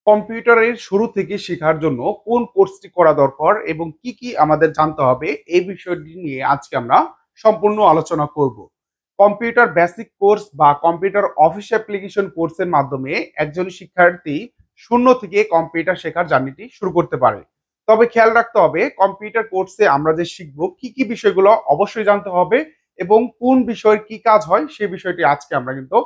কম্পিউটারের শুরু থেকে শেখার জন্য কোন কোর্সটি করা দরকার এবং কি কি আমাদের জানতে হবে এই বিষয়টি নিয়ে আজকে আমরা সম্পূর্ণ আলোচনা করব। কম্পিউটার বেসিক কোর্স বা কম্পিউটার অফিস অ্যাপ্লিকেশন কোর্সের মাধ্যমে একজন শিক্ষার্থী শূন্য থেকে কম্পিউটার শেখার জার্নিটি শুরু করতে পারে। তবে খেয়াল রাখতে হবে কম্পিউটার কোর্সে আমরা যে শিখব কি কি বিষয়গুলো অবশ্যই জানতে হবে এবং কোন বিষয়ের কি কাজ হয় সেই বিষয়টি আজকে আমরা কিন্তু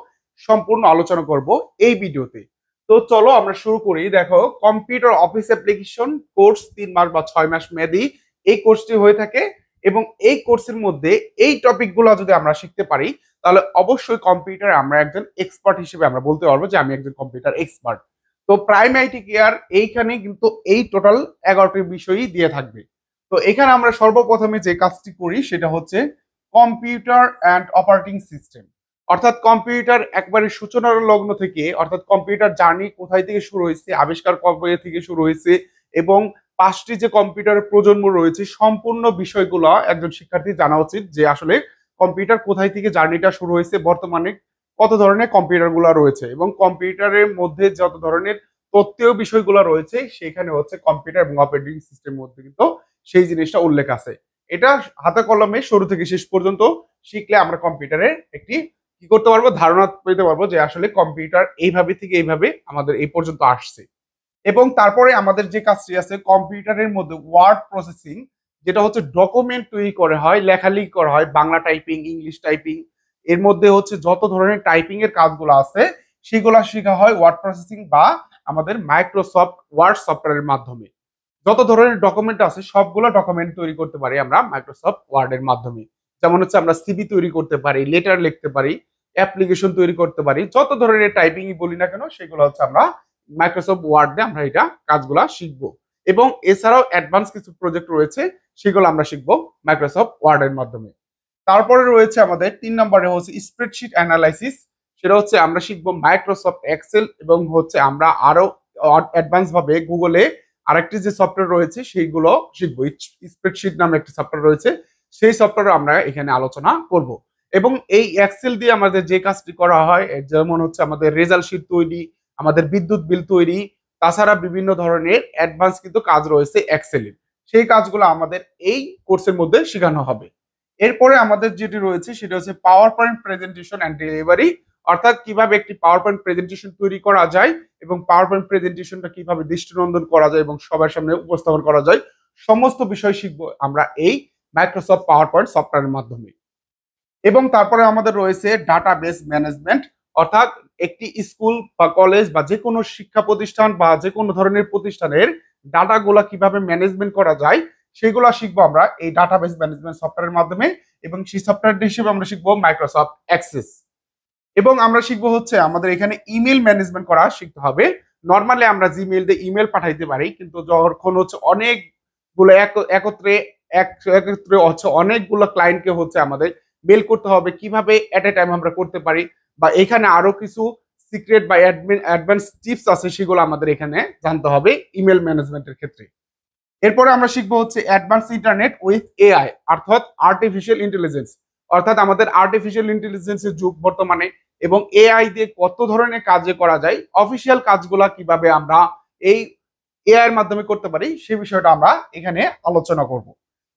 সম্পূর্ণ আলোচনা করব এই ভিডিওতে। তো চলো আমরা শুরু করি। দেখো, কম্পিউটার অফিস অ্যাপ্লিকেশন কোর্স 3 মাস বা 6 মাস মেয়াদী এই কোর্সটি হয়ে থাকে এবং এই কোর্সের মধ্যে এই টপিকগুলো যদি আমরা শিখতে পারি তাহলে অবশ্যই কম্পিউটারে আমরা একজন এক্সপার্ট হিসেবে আমরা বলতে পারবো যে আমি একজন কম্পিউটার এক্সপার্ট। তো প্রাইম আইটি কেয়ার এইখানে কিন্তু এই টোটাল 11টি বিষয়ই দিয়ে থাকবে। তো এখানে আমরা সর্বপ্রথমে যে কাজটি করি সেটা হচ্ছে কম্পিউটার অ্যান্ড অপারেটিং সিস্টেম, অর্থাৎ কম্পিউটার একবারে সূচনার লগ্ন থেকে, অর্থাৎ কম্পিউটার জার্নি কোথায় থেকে শুরু হয়েছে, আবিষ্কার কবে থেকে শুরু হয়েছে এবং 5টি যে কম্পিউটারের প্রজন্ম রয়েছে সম্পূর্ণ বিষয়গুলো একজন শিক্ষার্থী জানা উচিত যে আসলে কম্পিউটার কোথায় থেকে জার্নিটা শুরু হয়েছে, বর্তমানে কত ধরনের কম্পিউটারগুলো রয়েছে এবং কম্পিউটারের মধ্যে যত ধরনের তথ্যীয় বিষয়গুলো রয়েছে সেখানে হচ্ছে কম্পিউটার এবং অপারেটিং সিস্টেমের মধ্যে কিন্তু সেই জিনিসটা উল্লেখ আছে। এটা হাতে কলমে শুরু থেকে শেষ পর্যন্ত শিখলে আমরা কম্পিউটারের একটি কি করতে পারবো, ধারণা পেতে পারবো যে আসলে কম্পিউটার এইভাবে থেকে এইভাবে আমাদের এই পর্যন্ত আসছে। এবং তারপরে আমাদের যে কাজটি আছে কম্পিউটারের মধ্যে ওয়ার্ড প্রসেসিং, যেটা হচ্ছে ডকুমেন্ট তৈরি করা হয়, লেখালেখি করা হয়, বাংলা টাইপিং, ইংলিশ টাইপিং, এর মধ্যে হচ্ছে যত ধরনের টাইপিং এর কাজগুলো আছে সেগুলো শেখা হয় ওয়ার্ড প্রসেসিং বা আমাদের মাইক্রোসফট ওয়ার্ড সফটওয়্যারের মাধ্যমে। যত ধরনের ডকুমেন্ট আছে সবগুলো ডকুমেন্ট তৈরি করতে পারি আমরা মাইক্রোসফট ওয়ার্ডের মাধ্যমে। যেমন হচ্ছে আমরা সিভি তৈরি করতে পারি, লেটার লিখতে পারি, অ্যাপ্লিকেশন তৈরি করতে পারি, যত ধরনের টাইপিংই বলি না কেন সেগুলো হচ্ছে আমরা মাইক্রোসফট ওয়ার্ড দিয়ে আমরা এটা কাজগুলা শিখবো। এবং এছাড়াও অ্যাডভান্স কিছু প্রজেক্ট রয়েছে সেগুলো আমরা শিখবো মাইক্রোসফট ওয়ার্ডের মাধ্যমে। তারপরে রয়েছে আমাদের 3 নম্বরে হচ্ছে স্প্রেডশিট অ্যানালাইসিস, সেটা হচ্ছে আমরা শিখবো মাইক্রোসফট এক্সেল এবং হচ্ছে আমরা আরো অ্যাডভান্স ভাবে গুগলে আরেকটি যে সফটওয়্যার রয়েছে সেইগুলো শিখবো। স্প্রেডশিট নামে একটি সফটওয়্যার রয়েছে, সেই সফটওয়্যার আমরা এখানে আলোচনা করব। এবং এই এক্সেল দিয়ে আমাদের যে কাজটি করা হয় যেমন হচ্ছে আমাদের রেজাল্ট শিট তৈরি, আমাদের বিদ্যুৎ বিল তৈরি, তাছাড়া বিভিন্ন ধরনের অ্যাডভান্স কিন্তু কাজ রয়েছে এক্সেলের, সেই কাজগুলো আমাদের এই কোর্সের মধ্যে শেখানো হবে। এরপরে আমাদের যেটি রয়েছে সেটা হচ্ছে power point presentation and delivery, অর্থাৎ কিভাবে একটি পাওয়ার পয়েন্ট প্রেজেন্টেশন তৈরি করা যায় এবং পাওয়ার পয়েন্ট প্রেজেন্টেশনটা কিভাবে দৃষ্টিনন্দন করা যায় এবং সবার সামনে উপস্থাপন করা যায়, সমস্ত বিষয় শিখবো আমরা এই মাইক্রোসফট পাওয়ার পয়েন্ট সফটওয়্যারের মাধ্যমে। এবং তারপরে আমাদের রয়েছে ডাটাবেস ম্যানেজমেন্ট, অর্থাৎ একটি স্কুল বা কলেজ বা যে কোনো শিক্ষা প্রতিষ্ঠান বা যে কোনো ধরনের প্রতিষ্ঠানের ডাটাগুলা কিভাবে ম্যানেজমেন্ট করা যায় সেগুলো শিখবো আমরা এই ডাটাবেস ম্যানেজমেন্ট সফটওয়্যারের মাধ্যমে। এবং সেই সফটওয়্যার হিসেবে আমরা শিখবো মাইক্রোসফট অ্যাক্সেস। এবং আমরা শিখবো হচ্ছে আমাদের এখানে ইমেল ম্যানেজমেন্ট করা শিখতে হবে। নর্মালি আমরা জিমেইল দিয়ে ইমেল পাঠাইতে পারি, কিন্তু যখন হচ্ছে অনেকগুলো একত্রে একত্রে হচ্ছে অনেকগুলো ক্লায়েন্টকে হচ্ছে আমাদের মেল করতে হবে, কিভাবে এট এ টাইম আমরা করতে পারি বা এখানে আরো কিছু সিক্রেট বা অ্যাডভান্স টিপস আছে সেগুলো আমাদের এখানে জানতে হবে ইমেল ম্যানেজমেন্টের ক্ষেত্রে। এরপরে আমরা শিখবো হচ্ছে অ্যাডভান্স ইন্টারনেট উইথ এআই, অর্থাৎ আর্টিফিশিয়াল ইন্টেলিজেন্স, অর্থাৎ আমাদের আর্টিফিশিয়াল ইন্টেলিজেন্সের যুগ বর্তমানে এবং এআই দিয়ে কত ধরনের কাজে করা যায়, অফিসিয়াল কাজগুলা কিভাবে আমরা এই এআই এর মাধ্যমে করতে পারি সেই বিষয়টা আমরা এখানে আলোচনা করব।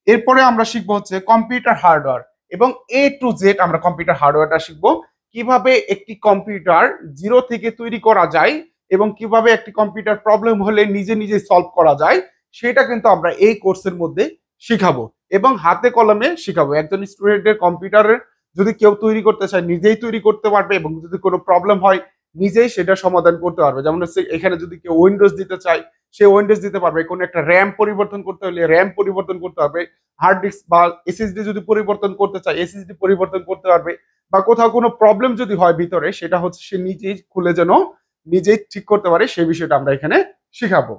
এরপরে আমরা শিখবো হচ্ছে কম্পিউটার হার্ডওয়্যার এবং এ টু জেড আমরা কম্পিউটার হার্ডওয়্যারটা শিখবো, কিভাবে একটি কম্পিউটার জিরো থেকে তৈরি করা যায় এবং কিভাবে একটি কম্পিউটার প্রবলেম হলে নিজে নিজে সলভ করা যায় সেটা কিন্তু আমরা এই কোর্সের মধ্যে শিখাবো এবং হাতে কলমে শিখাবো। একজন স্টুডেন্টের কম্পিউটারের যদি কেউ তৈরি করতে চায় নিজেই তৈরি করতে পারবে এবং যদি কোনো প্রবলেম হয় নিজেই সেটা সমাধান করতে পারবে। যেমন হচ্ছে এখানে যদি কেউ উইন্ডোজ দিতে চায় সে উইন্ডোজ দিতে পারবে, কোনো একটা র্যাম পরিবর্তন করতে হলে র্যাম পরিবর্তন করতে হবে, হার্ড ডিস্ক বা এসএসডি যদি পরিবর্তন করতে চায় এসএসডি পরিবর্তন করতে পারবে, বা কোথাও কোনো প্রবলেম যদি হয় ভিতরে সেটা হচ্ছে সে নিজেই খুলে যেন নিজেই ঠিক করতে পারে সেই বিষয়টা আমরা এখানে শিখাবো।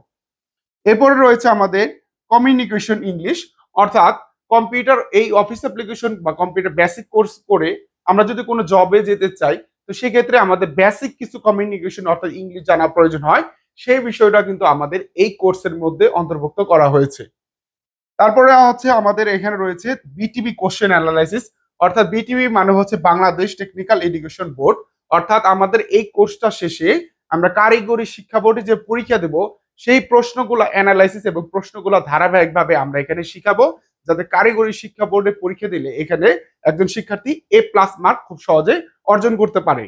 এরপরে রয়েছে আমাদের কমিউনিকেশন ইংলিশ, অর্থাৎ কম্পিউটার এই অফিস অ্যাপ্লিকেশন বা কম্পিউটার বেসিক কোর্স করে আমরা যদি কোনো জবে যেতে চাই তো সেক্ষেত্রে আমাদের বেসিক কিছু কমিউনিকেশন অর্থাৎ ইংলিশ জানা প্রয়োজন হয়, সেই বিষয়টা কিন্তু আমাদের এই কোর্সের মধ্যে অন্তর্ভুক্ত করা হয়েছে। তারপরে হচ্ছে আমাদের এখানে রয়েছে বিটিবি কোশ্চেন অ্যানালাইসিস, অর্থাৎ বিটিবি মানে হচ্ছে বাংলাদেশ টেকনিক্যাল এডুকেশন বোর্ড, অর্থাৎ আমাদের এই কোর্সটা শেষে আমরা কারিগরি শিক্ষা বোর্ডে যে পরীক্ষা দেব সেই প্রশ্নগুলো অ্যানালাইসিস এবং প্রশ্নগুলো ধারাবাহিকভাবে আমরা এখানে শিখাবো, যাতে কারিগরি শিক্ষা বোর্ডে পরীক্ষা দিলে এখানে একজন শিক্ষার্থী A+ মার্ক খুব সহজে অর্জন করতে পারে।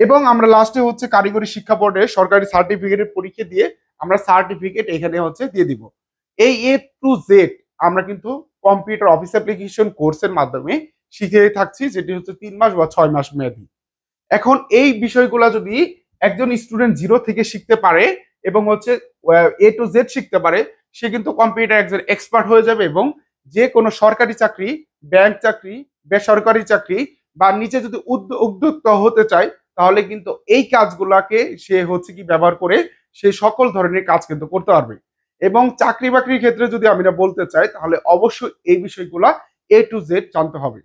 এবং আমরা লাস্টে হচ্ছে কারিগরি শিক্ষা বোর্ডে সরকারি সার্টিফিকেটের পরীক্ষা দিয়ে আমরা সার্টিফিকেট এখানে হচ্ছে দিয়ে দিব। এই A to Z আমরা কিন্তু কম্পিউটার অফিস অ্যাপ্লিকেশন কোর্সের মাধ্যমে শিখে থাকছি, যেটি হচ্ছে 3 মাস বা 6 মাস মেয়াদী। এখন এই বিষয়গুলো যদি একজন স্টুডেন্ট 0 থেকে শিখতে পারে এবং হচ্ছে A to Z শিখতে পারে, সে কিন্তু কম্পিউটার একজন এক্সপার্ট হয়ে যাবে এবং যে কোনো সরকারি চাকরি, ব্যাংক চাকরি, বেসরকারি চাকরি বা নিচে যদি উদ্যোক্তা হতে চায়, তাহলে কিন্তু এই কাজগুলাকে সে হচ্ছে কি ব্যবহার করে সে সকল ধরনের কাজ কিন্তু করতে পারবে। এবং চাকরি বাকরির ক্ষেত্রে যদি আমি বলতে চাই, তাহলে অবশ্যই এই বিষয়গুলা A to Z জানতে হবে।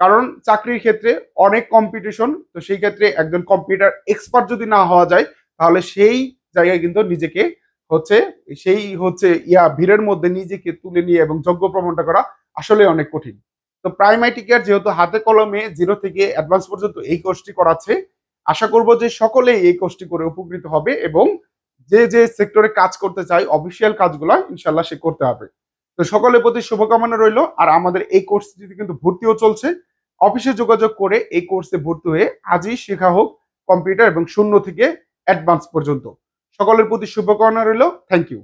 কারণ চাকরির ক্ষেত্রে অনেক কম্পিটিশন, তো সেই ক্ষেত্রে একজন কম্পিউটার এক্সপার্ট যদি না হওয়া যায়, তাহলে সেই জায়গায় কিন্তু নিজেকে হচ্ছে ভিড়ের মধ্যে নিজেকে তুলে নিয়ে এবং যোগ্য প্রমাণটা করা আসলে অনেক কঠিন। তো প্রাইমারি কেয়ার যেহেতু হাতে কলমে 0 থেকে অ্যাডভান্স পর্যন্ত এই কোর্সটি করাচ্ছে, আশা করব যে সকলেই এই কোর্সটি করে উপকৃত হবে এবং যে যে সেক্টরে কাজ করতে চায় অফিসিয়াল কাজগুলো ইনশাল্লাহ সে করতে হবে। তো সকলের প্রতি শুভকামনা রইল। আর আমাদের এই কোর্সটিতে কিন্তু ভর্তিও চলছে। অফিসে যোগাযোগ করে এই কোর্সে ভর্তি হয়ে আজই শেখা হোক কম্পিউটার এবং 0 থেকে অ্যাডভান্স পর্যন্ত। সকলের প্রতি শুভকামনা রইল। Thank you.